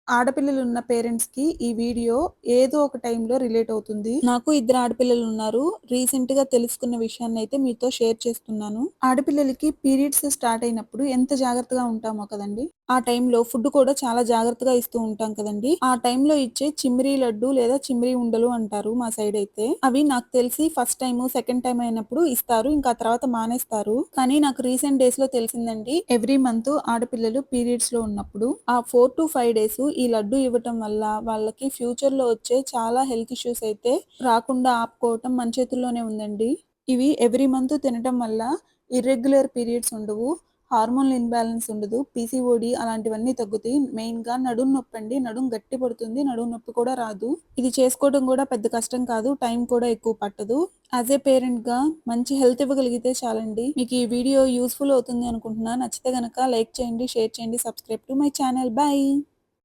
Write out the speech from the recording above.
ఆడపిల్లలున్న పేరెంట్స్‌కి ఈ వీడియో ఏదో ఒక టైంలో రిలేట్ అవుతుంది. నాకు ఇద్దరు ఆడపిల్లలున్నారు. రీసెంట్‌గా తెలుసుకున్న విషయాన్నయితే మీతో షేర్ చేస్తున్నాను. ఆడపిల్లలకి పీరియడ్స్ స్టార్ట్ అయినప్పుడు ఎంత జాగ్రత్తగా ఉంటామో కదండీ! ఆ టైంలో ఫుడ్ కూడా చాలా జాగ్రత్తగా ఇస్తూ ఉంటాం కదండీ! ఆ టైంలో ఇచ్చే చిమ్రీ లడ్డు లేదా చిమ్రీ ఉండలు అంటారు మా సైడయితే. అవి నాకు తెలిసి ఫస్ట్ టైము, సెకండ్ టైమ్ అయినప్పుడు ఇస్తారు. ఇంకా ఆ తర్వాత మానేస్తారు. కానీ నాకు రీసెంట్ డేస్‌లో తెలిసిందండి. ఎవ్రీ మంత్ ఆడపిల్లలు పీరియడ్స్‌లో ఉన్నప్పుడు ఆ 4-5 డేస్ ఈ లడ్డు ఇవ్వటం వల్ల వాళ్ళకి ఫ్యూచర్‌లో వచ్చే చాలా హెల్త్ ఇష్యూస్ అయితే రాకుండా ఆపుకోవటం మన చేతుల్లోనే ఉందండి. ఇవి ఎవ్రీ మంత్ తినటం వల్ల ఇర్రెగ్యులర్ పీరియడ్స్ ఉండవు. హార్మోనల్ ఇంబాలెన్స్ ఉండదు. పీసీఓడీ అలాంటివన్నీ తగ్గుతాయి. మెయిన్‌గా నడుము నొప్పండి. నడుము గట్టి పడుతుంది. నడుము నొప్పి కూడా రాదు. ఇది చేసుకోవడం కూడా పెద్ద కష్టం కాదు. టైం కూడా ఎక్కువ పట్టదు. యాస్ ఏ పేరెంట్‌గా మంచి హెల్త్ ఇవ్వగలిగితే చాలండి. మీకు ఈ వీడియో యూజ్‌ఫుల్ అవుతుంది అనుకుంటున్నా. నచ్చితే గనక లైక్ చేయండి, షేర్ చేయండి, subscribe to my channel. By.